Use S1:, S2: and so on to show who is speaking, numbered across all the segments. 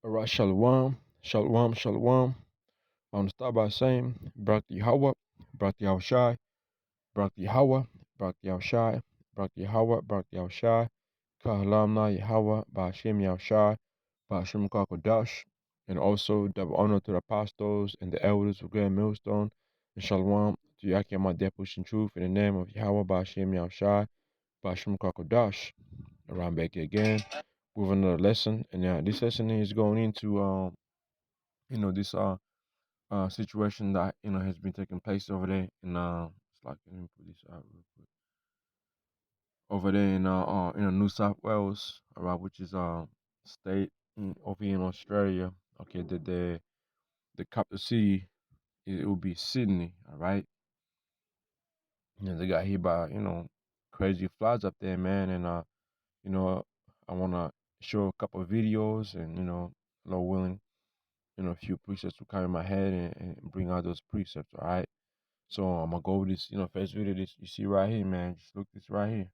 S1: All right, shalom, shalom, shalom. I want to start by saying, Barak Yahweh, Barak Yahushai, Barak Yahweh, Barak Yahushai, Barak Yahweh, Barak Yahushai, Kahalamna Yahweh, Ba'ashem Yahushai, Ba'ashem Kakodash, and also double honor to the apostles and the elders of Grand Millstone, and shalom to Yakim Adepush in truth in the name of Yahweh, Ba'ashem Yahushai, Ba'ashem Kakodash. Around back here again with another lesson, and this lesson is going into this situation that has been taking place over there in it's like, let me put this out real quick, over there in New South Wales, all right, which is state over here in Australia. Okay, the capital city, it will be Sydney, all right. They got hit by crazy floods up there, man, and you know I want to show a couple of videos, and Lord willing, a few precepts will come in my head, and bring out those precepts, all right. So I'm gonna go over this, first video this you see right here, man. Just look this right here.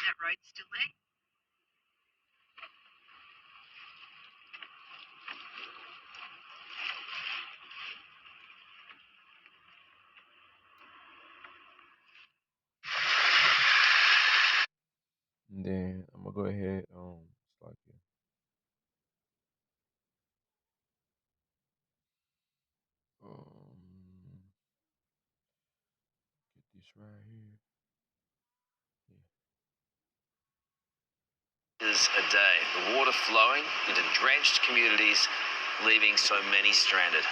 S2: That road's still there.
S1: And then I'm gonna go ahead, start here. Get this right here.
S3: Is a day. The water flowing into drenched communities, leaving so many stranded.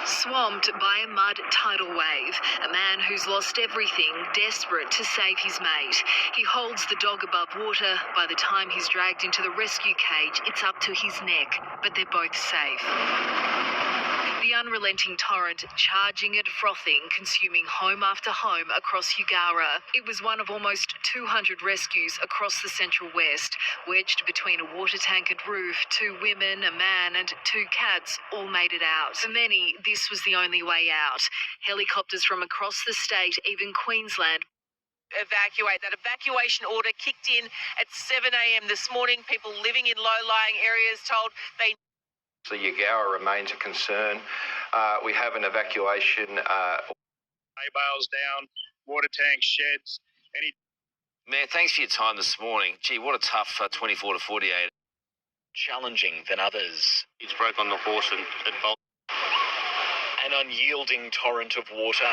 S2: Swamped by a mud tidal wave, a man who's lost everything, desperate to save his mate. He holds the dog above water. By the time he's dragged into the rescue cage, it's up to his neck, but they're both safe. The unrelenting torrent charging and frothing, consuming home after home across Ugara. It was one of almost 200 rescues across the Central West, wedged between a water-tankered roof. 2 women, a man and 2 cats all made it out. For many, this was the only way out. Helicopters from across the state, even Queensland,
S4: evacuate. That evacuation order kicked in at 7 a.m. this morning. People living in low-lying areas told they...
S5: The Ugara remains a concern. We have an evacuation.
S6: Hay bales down, water tanks, sheds, any...
S3: Man, thanks for your time this morning. Gee, what a tough 24 to 48.
S7: Challenging than others.
S6: It's broke on the horse and it bolted.
S7: An unyielding torrent of water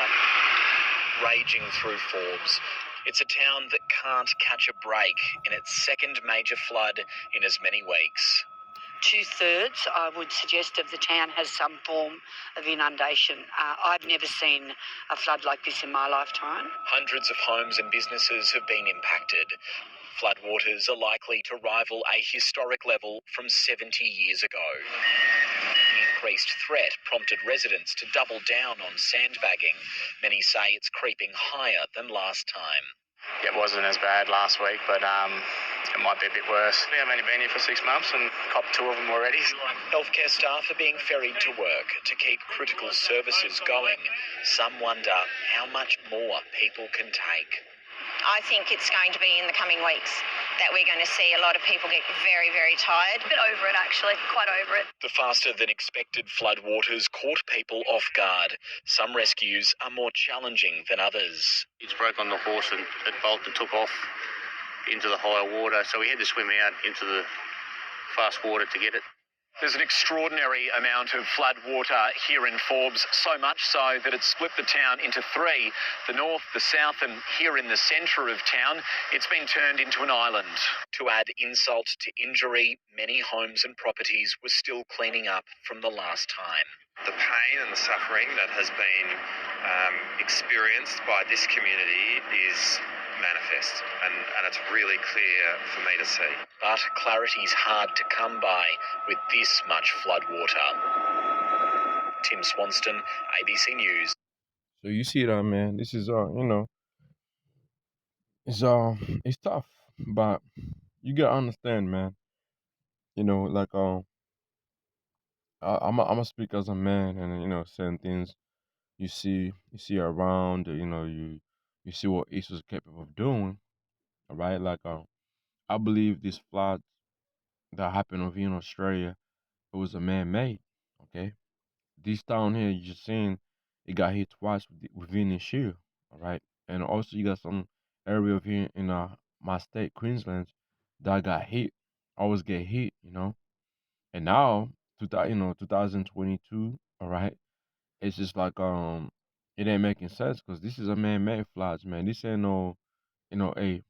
S7: raging through Forbes. It's a town that can't catch a break in its second major flood in as many weeks.
S8: 2/3, I would suggest, of the town has some form of inundation. I've never seen a flood like this in my lifetime.
S7: Hundreds of homes and businesses have been impacted. Floodwaters are likely to rival a historic level from 70 years ago. The increased threat prompted residents to double down on sandbagging. Many say it's creeping higher than last time.
S6: It wasn't as bad last week, but it might be a bit worse. We haven't only been here for 6 months and copped 2 of them already.
S7: Healthcare staff are being ferried to work to keep critical services going. Some wonder how much more people can take.
S9: I think it's going to be in the coming weeks that we're going to see a lot of people get very, very tired. A bit over it, actually, quite over it.
S7: The faster than expected floodwaters caught people off guard. Some rescues are more challenging than others.
S6: It's broke on the horse and it bolted, took off into the higher water, so we had to swim out into the fast water to get it.
S10: There's an extraordinary amount of flood water here in Forbes, so much so that it's split the town into 3, the north, the south, and here in the centre of town, it's been turned into an island.
S7: To add insult to injury, many homes and properties were still cleaning up from the last time.
S5: The pain and the suffering that has been experienced by this community is manifest, and it's really clear for me to see.
S7: But clarity's hard to come by with this much floodwater. Tim Swanston, ABC News.
S1: So you see that, man. This is it's tough, but you gotta understand, man. Like I'm gonna speak as a man, and certain things you see around, you see what Esau is capable of doing. All right, like I believe this flood that happened over here in Australia, it was a man-made. Okay, this town here you just seen, it got hit twice within this year. All right, and also you got some area of here in my state, Queensland, that got hit, always get hit. And now, 2022. All right, it's just like it ain't making sense because this is a man-made floods, man. This ain't no, a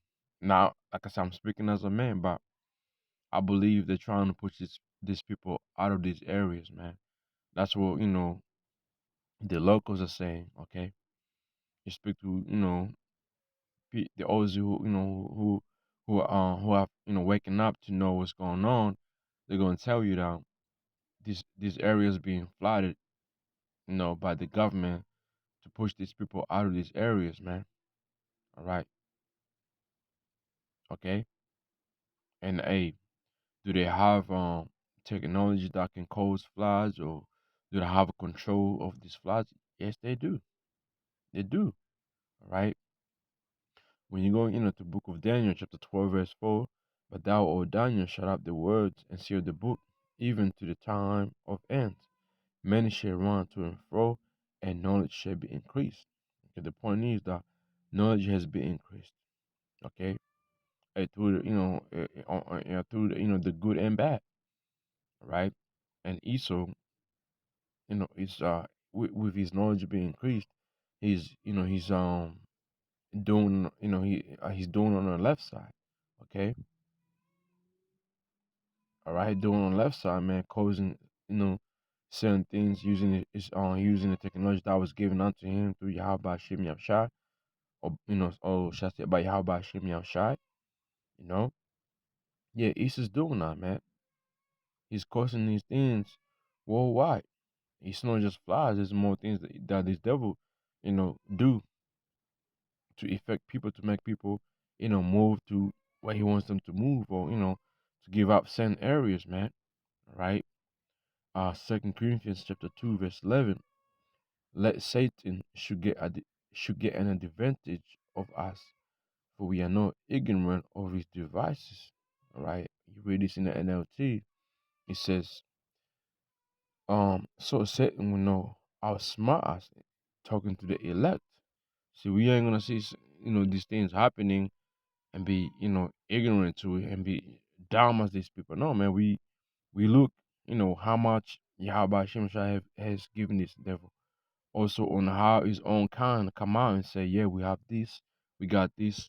S1: now, like I said, I'm speaking as a man, but I believe they're trying to push these people out of these areas, man. That's what the locals are saying. Okay, you speak to the Aussie who are waking up to know what's going on. They're gonna tell you that these areas being flooded, by the government to push these people out of these areas, man. All right, okay. And hey, do they have technology that can cause floods, or do they have control of these floods? Yes, they do. They do. All right. When you go, to Book of Daniel, chapter 12, verse 4, but thou, O Daniel, shut up the words and seal the book, even to the time of end. Many shall run to and fro, and knowledge shall be increased. Okay, the point is that knowledge has been increased. Okay, through through the good and bad, right? And Esau, is with his knowledge being increased, he's doing he's doing on the left side. Okay, all right, doing on the left side, man, causing certain things using using the technology that was given unto him through Yahweh Shem Yahshai, or should I say by Yahweh Shem Yahshai, you know. Yeah, Esau's doing that, man. He's causing these things worldwide. It's not just flies. There's more things that this devil, do to affect people, to make people, move to where he wants them to move, or to give up certain areas, man. Right? 2 Corinthians chapter 2 verse 11. Let Satan should get an advantage of us, for we are not ignorant of his devices. All right? You read this in the NLT. It says, so Satan will know outsmart us, talking to the elect. See, we ain't gonna see these things happening and be ignorant to it and be dumb as these people. No, man, we look how much Yahweh Shemshai has given this devil. Also on how his own kind come out and say, yeah, we have this, we got this,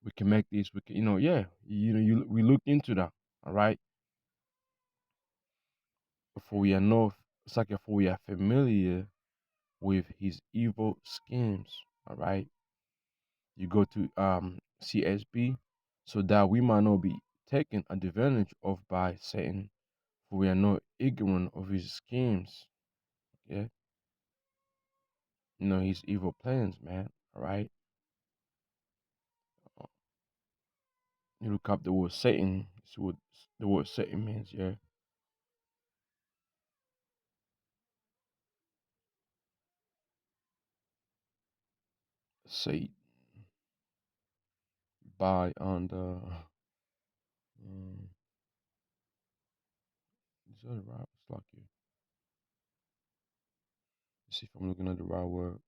S1: we can make this, we can, yeah, we look into that. All right, before we are know, it's like if we are familiar with his evil schemes. All right, you go to CSB, so that we might not be taken advantage of by Satan, for we are not ignorant of his schemes. Yeah, his evil plans, man. All right, you look up the word Satan. See what the word Satan means. Yeah, Satan by on the. Is that right? It's like you. See if I'm looking at the right word.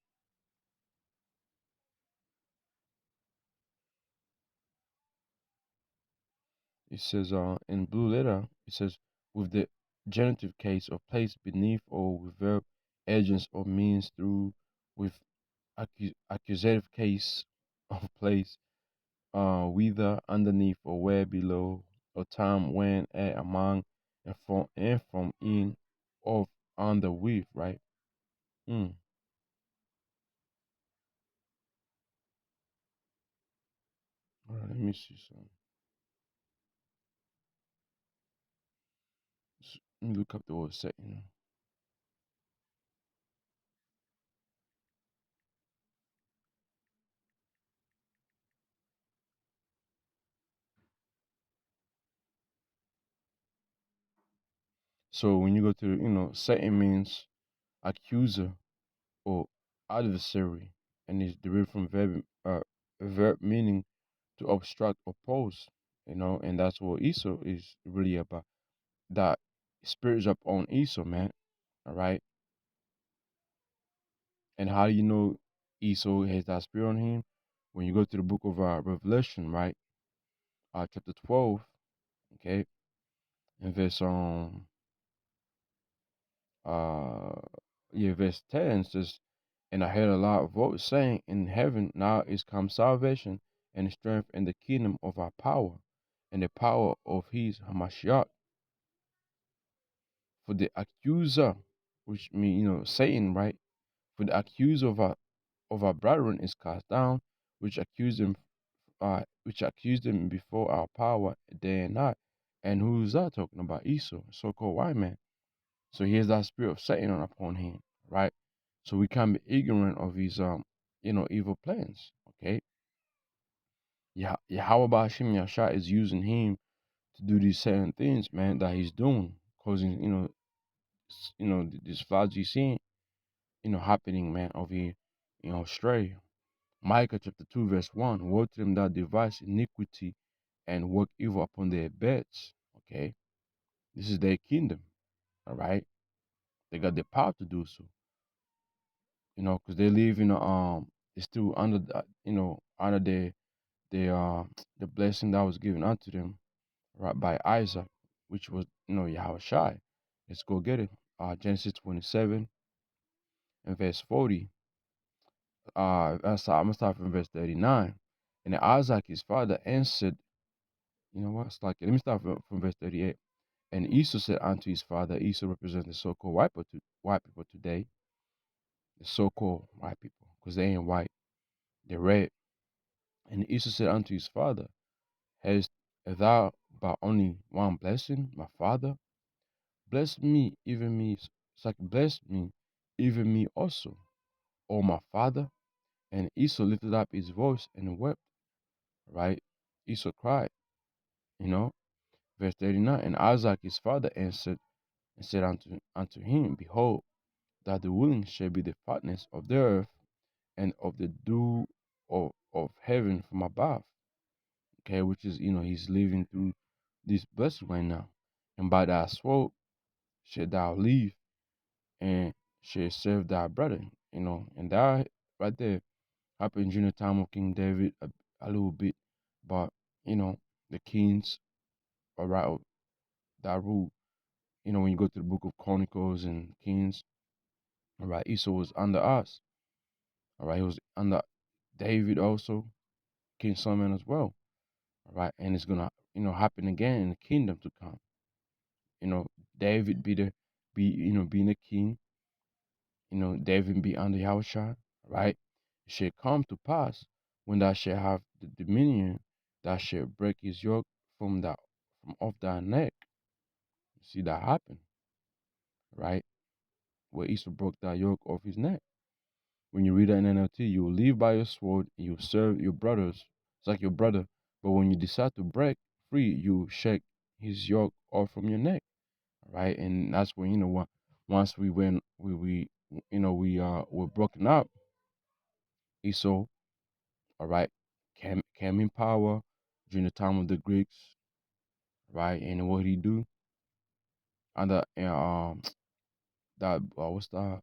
S1: It says in blue letter, it says with the genitive case of place beneath, or with verb agents or means through, with accusative case of place, whether underneath or where below, or time when, at, among, and from, in, of, under, with, right? Mm. All right, let me see some. Let me look up the word Satan. So when you go to, Satan means accuser or adversary, and is derived from a verb meaning to obstruct, oppose, and that's what Esau is really about. That spirit is up on Esau, man. All right. And how do you know Esau has that spirit on him? When you go to the book of Revelation, right? Chapter 12, okay, and uh verse 10 says, and I heard a loud voice saying in heaven, now is come salvation and strength and the kingdom of our power and the power of his Hamashiach. For the accuser, which means, Satan, right? For the accuser of our brethren is cast down, which accused them before our power day and night. And who's that talking about? Esau, so-called white man. So he has that spirit of Satan upon him, right? So we can't be ignorant of his evil plans. Okay. Yeah, Yahweh Hashem Yasha is using him to do these certain things, man, that he's doing, causing, this floods you see, happening, man, over here in Australia. Micah chapter 2, verse 1. Woe to them that devise iniquity and work evil upon their beds. Okay. This is their kingdom. All right. They got the power to do so. Because they live they still under under the blessing that was given unto them, right, by Isaac, which was, Yahweh Shai. Let's go get it. Genesis 27 and verse 40. I'm gonna start from verse 39. And Isaac, his father, answered, you know what? It's like, let me start from verse 38. And Esau said unto his father, Esau represents the so-called white people today, the so-called white people, because they ain't white, they're red. And Esau said unto his father, hast thou but only one blessing, my father? Bless me, even me, it's like bless me, even me also, O my father. And Esau lifted up his voice and wept, right? Esau cried, you know. Verse 39, and Isaac his father answered and said unto him, behold, that the willing shall be the fatness of the earth and of the dew of heaven from above. Okay, which is, he's living through this blessing right now. And by thy sword shalt thou live and shall serve thy brother, and that right there happened during the time of King David a little bit, but, the kings, all right, that rule, when you go to the book of Chronicles and Kings, all right, Esau was under us, all right, he was under David also, King Solomon as well. All right, and it's gonna, happen again in the kingdom to come. David being a king. David be under Yahushua, right? It shall come to pass when thou shalt have the dominion, thou shalt break his yoke from off thy neck. You see that happen, right? Where Esau broke that yoke off his neck. When you read that in NLT, you will live by your sword and you serve your brothers. It's like your brother. But when you decide to break free, you shake his yoke off from your neck. Right? And that's when, once we went we were broken up, Esau, all right, came in power during the time of the Greeks, right? And what he do? And that what's the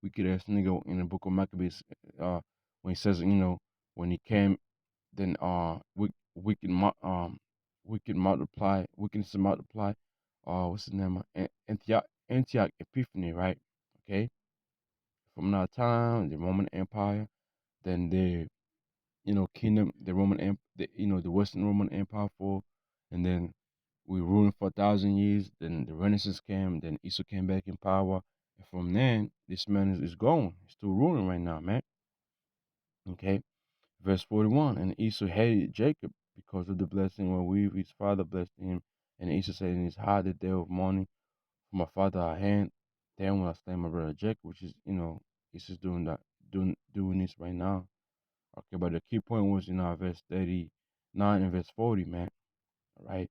S1: wicked ass nigga in the book of Maccabees, when he says, when he came, then wicked multiply, wickedness to multiply. What's his name? Antioch Epiphany, right? Okay, from that time, the Roman Empire, then the kingdom, the the Western Roman Empire fall, and then we ruled for 1,000 years. Then the Renaissance came. Then Esau came back in power, and from then this man is gone. He's still ruling right now, man. Okay. Verse 41, and Esau hated Jacob because of the blessing wherewith his father blessed him. And Esau said in his heart, the day of mourning for my father I hand, then will I slay my brother Jacob, which is, Esau's doing that, doing this right now. Okay, but the key point was, verse 39 and verse 40, man. All right,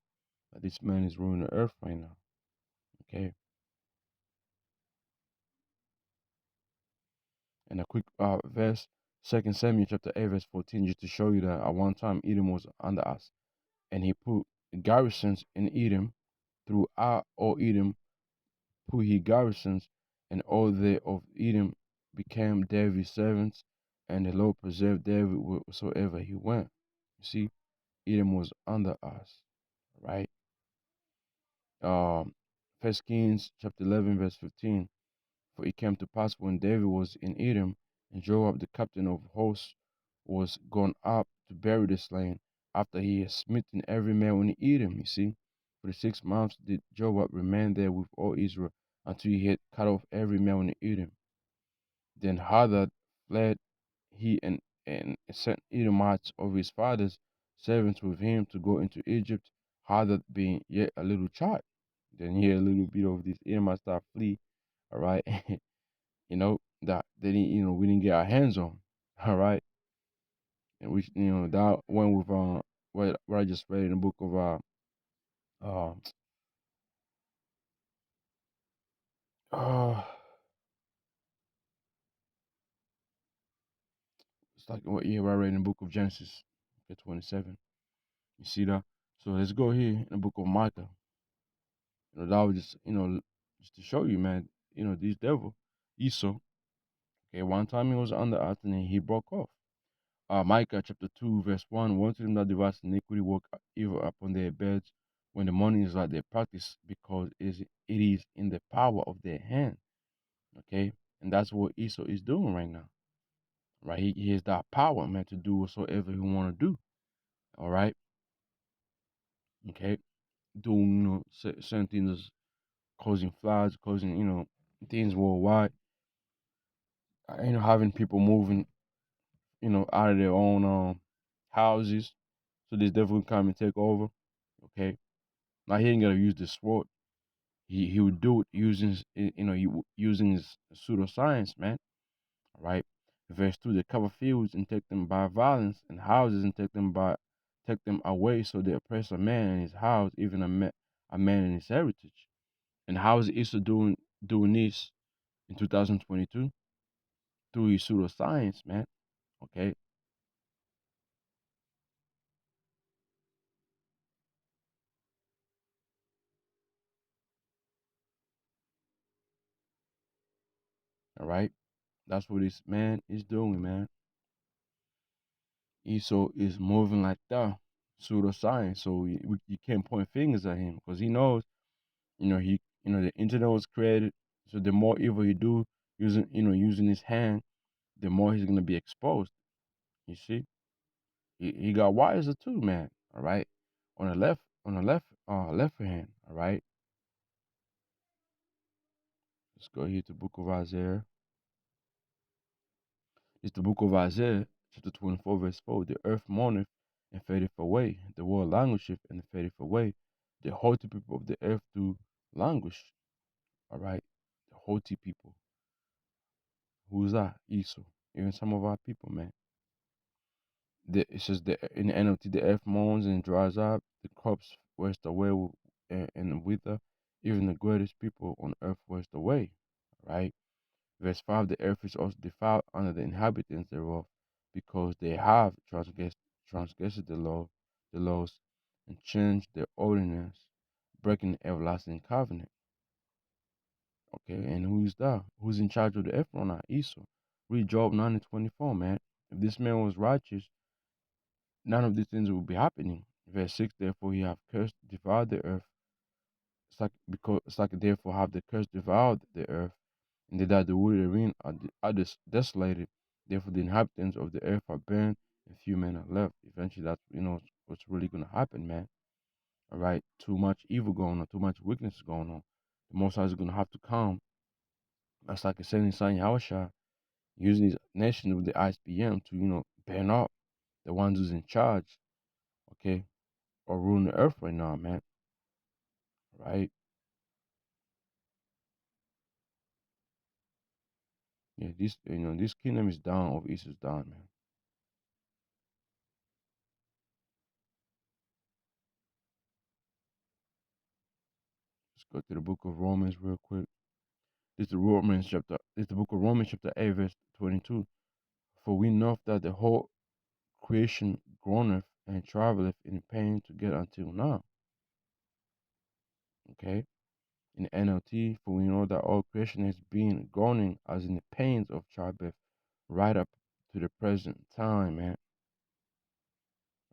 S1: that this man is ruling the earth right now. Okay. And a quick verse, 2 Samuel chapter 8, verse 14, just to show you that at one time Edom was under us. And he put garrisons in Edom, throughout all Edom put he garrisons, and all they of Edom became David's servants, and the Lord preserved David wheresoever he went. You see, Edom was under us, right? Um, 1 Kings chapter 11, verse 15. For it came to pass when David was in Edom, and Joab the captain of hosts was gone up to bury the slain, after he had smitten every man in Edom. You see, for the 6 months did Joab remain there with all Israel, until he had cut off every man in Edom. Then Hadad fled, he and sent Edomites of his father's servants with him to go into Egypt, Hadad being yet a little child. Then here a little bit of this Edomites start flee, all right. That they didn't, we didn't get our hands on, all right. And we, that went with what I just read in the book of uh, uh it's like what I read in the book of Genesis, 27. You see that? So let's go here in the book of Micah. That was just, just to show you, man. These devil, Esau. Okay, one time he was under us and then he broke off. Micah chapter 2, verse 1. One to them that devise iniquity work evil upon their beds, when the money is like their practice, because it is in the power of their hand. Okay, and that's what Esau is doing right now. Right, he has that power, man, to do whatsoever he want to do. All right, okay, doing certain things, causing floods, causing things worldwide. Having people moving, out of their own houses, so this devil can come and take over. Okay, now he ain't gotta use the sword. He would do it using using his pseudoscience, man. All right. Verse 2: they cover fields and take them by violence, and houses and take them away, so they oppress a man in his house, even a man in his heritage. And how is Esau doing this in 2022? Through his pseudoscience, man. Okay. All right. That's what this man is doing, man. Esau is moving like that, pseudoscience. So you can't point fingers at him because he knows, the internet was created. So the more evil he do using his hand, the more he's gonna be exposed. You see, he got wiser too, man. All right, on the left hand. All right, let's go here to the book of Isaiah. It's the book of Isaiah, chapter 24, verse 4. The earth mourneth and fadeth away. The world languisheth and fadeth away. The haughty people of the earth do languish. All right, the haughty people. Who's that? Esau. Even some of our people, man. It says in the NLT, the earth moans and dries up, the crops waste away and wither, even the greatest people on earth waste away. Right? Verse 5: the earth is also defiled under the inhabitants thereof, because they have transgressed the laws, and changed their ordinance, breaking the everlasting covenant. Okay, and who's that? Who's in charge of the earth right now? Esau. Read Job 9 and 24, man. If this man was righteous, none of these things will be happening. Verse 6: therefore he have cursed, devoured the earth. It's like therefore have the curse devoured the earth, and they that the wood therein are desolated. Therefore the inhabitants of the earth are burned, and few men are left. Eventually, that's what's really gonna happen, man. All right, too much evil going on, too much wickedness going on. The Most High is gonna have to come. That's like a sending sign Yahushua, using these nations with the ISBM to ban up the ones who's in charge. Okay, or ruling the earth right now, man. Right? Yeah, this kingdom is down of Esau's down, man. Go to the book of Romans real quick. This is the book of Romans chapter 8, verse 22. For we know that the whole creation groaneth and travaileth in pain to get until now. Okay? In the NLT, for we know that all creation has been groaning as in the pains of childbirth right up to the present time, man.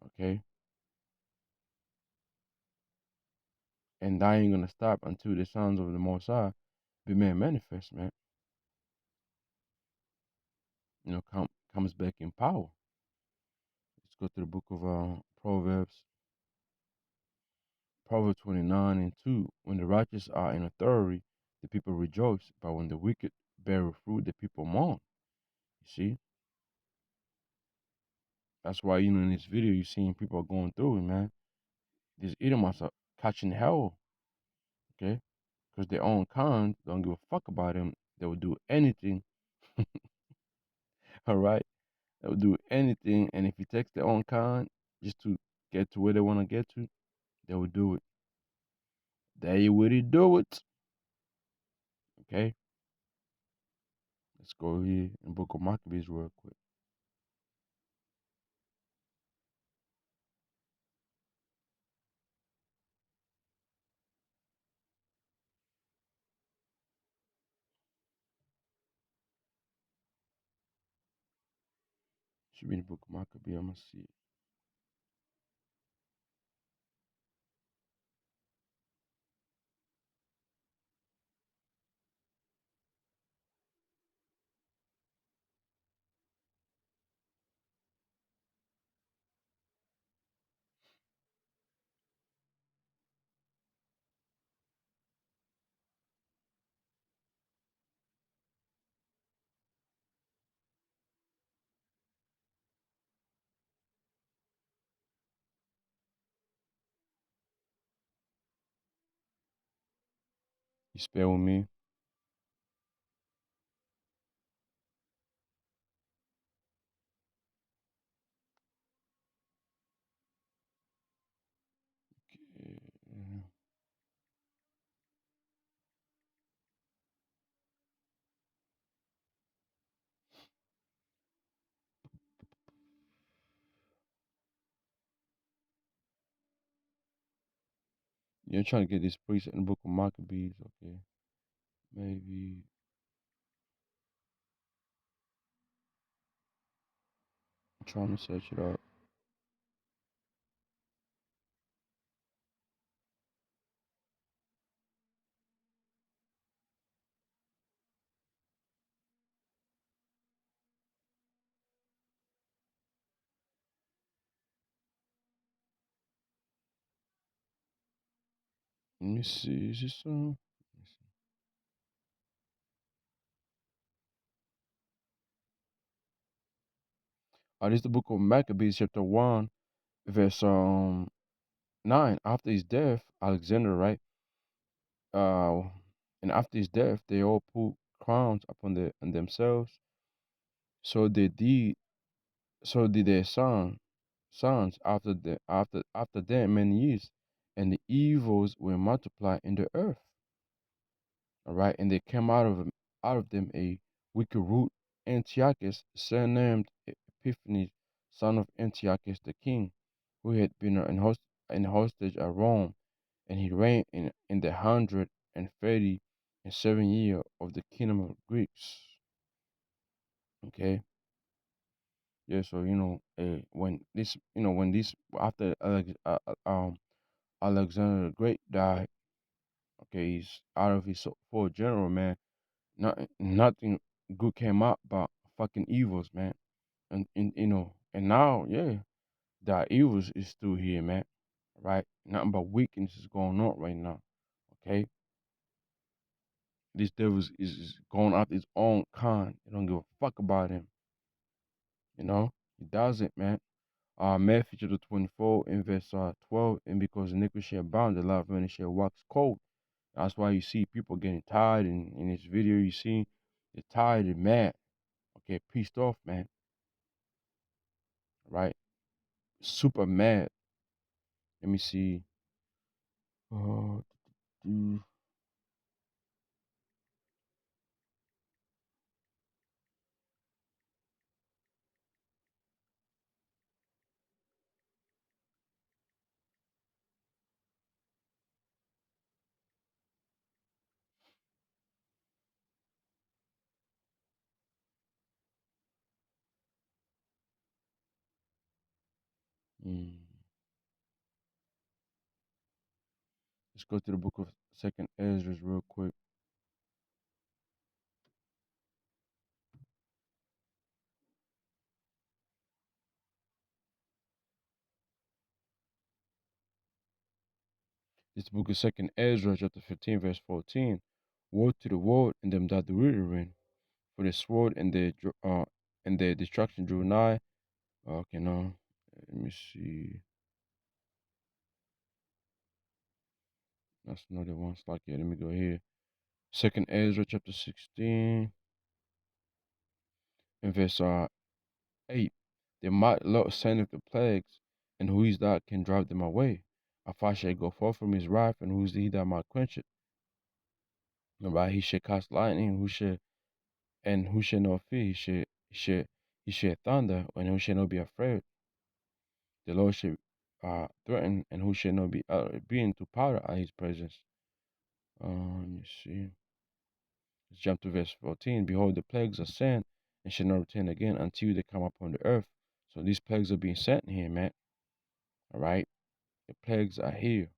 S1: Okay? And that ain't gonna stop until the sons of the Most High be made manifest, man. Comes back in power. Let's go to the book of Proverbs. Proverbs 29 and 2. When the righteous are in authority, the people rejoice, but when the wicked bear fruit, the people mourn. You see? That's why, in this video, you're seeing people going through it, man. These Edomites are catching hell, okay? Because their own kind don't give a fuck about them. They will do anything, all right? They will do anything, and if it takes their own kind just to get to where they want to get to, they will do it. They will do it, okay? Let's go here in Book of Maccabees real quick. Should be in the Book of Maccabees. I'm gonna see it. You spell with me. Okay. You're trying to get this preset in the Book of Maccabees, okay? Maybe. I'm trying to search it out. Let me see. Is this this is the Book of Maccabees, chapter 1, verse 9. After his death, Alexander, right? Uh, and after his death, they all put crowns upon themselves. So they did. So did their sons after them many years, and the evils were multiplied in the earth. All right, and there came out of them a wicked root, Antiochus, surnamed Epiphanes, son of Antiochus the king, who had been an hostage at Rome, and he reigned in the 137 year of the kingdom of Greeks. Okay, yeah. So when this after Alexander the Great died, okay, he's out of his full general, man. Nothing good came out but fucking evils, man. And now, yeah, the evils is still here, man. Right? Nothing but weakness is going on right now. Okay? This devil is going after his own kind. They don't give a fuck about him. He doesn't, man. Matthew chapter 24 in verse 12, and because iniquity shall abound, the love of many shall wax cold. That's why you see people getting tired. In this video, you see they're tired and mad. Okay, pissed off, man. Right? Super mad. Let me see. Uh, Mm. Let's go to the book of Second Ezra real quick. This book is Second Ezra, chapter 15, verse 14. Woe to the world and them that do it therein, for the sword and their destruction drew nigh. Okay, no. Let me see. That's another one. It's like, yeah, let me go here. Second Ezra, chapter 16, and verse 8. They might Lord sendeth the plagues, and who is that can drive them away? A fire shall go forth from his wrath, and who is he that might quench it? Right, he should cast lightning, who should not fear? He should thunder, and who should not be afraid? The Lord should threaten, and who should not be being to powder at his presence. Let me see. Let's jump to verse 14. Behold, the plagues are sent, and shall not return again until they come upon the earth. So these plagues are being sent here, man. All right, the plagues are here.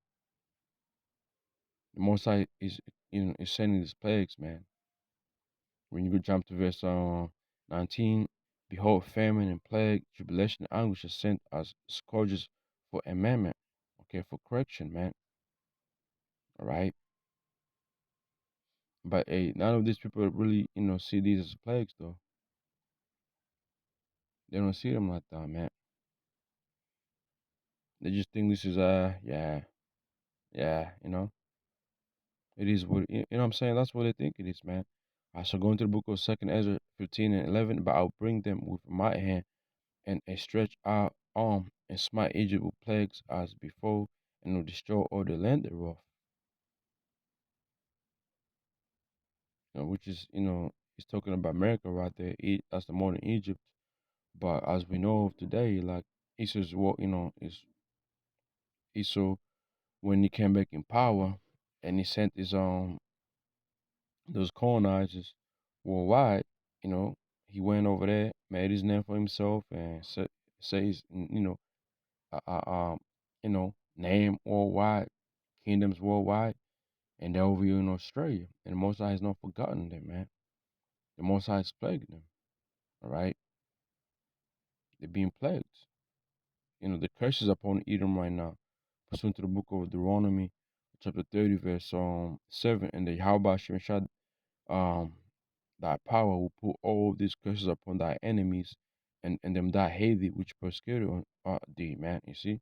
S1: The Most High is sending these plagues, man. When you go jump to verse 19, behold, famine and plague, tribulation and anguish are sent as scourges for amendment, okay, for correction, man. All right. But hey, none of these people really, see these as plagues, though. They don't see them like that, man. They just think this is yeah, it is what you know what I'm saying. That's what they think it is, man. I shall go into the book of Second Ezra 15 and 11, but I'll bring them with my hand and a stretched out arm and smite Egypt with plagues as before, and will destroy all the land thereof. Which is it's talking about America right there. That's the modern Egypt. But as we know of today, like Esau's what is Esau when he came back in power and he sent his those colonizers worldwide, he went over there, made his name for himself, and say his uh, uh, um name worldwide, kingdoms worldwide, and they're over here in Australia. And the Most High has not forgotten them, man. The Most High is plaguing them. All right, they're being plagued. The curses upon Edom right now, pursuant to the book of Deuteronomy, chapter 30, verse 7, and the Yahweh Shad thy power will put all these curses upon thy enemies and them that hate thee, which persecuted thee, man. You see?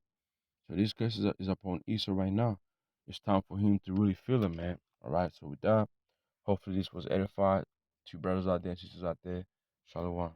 S1: So these curses is upon Esau right now. It's time for him to really feel it, man. All right. So with that, hopefully this was edified to brothers out there and sisters out there. Shalom.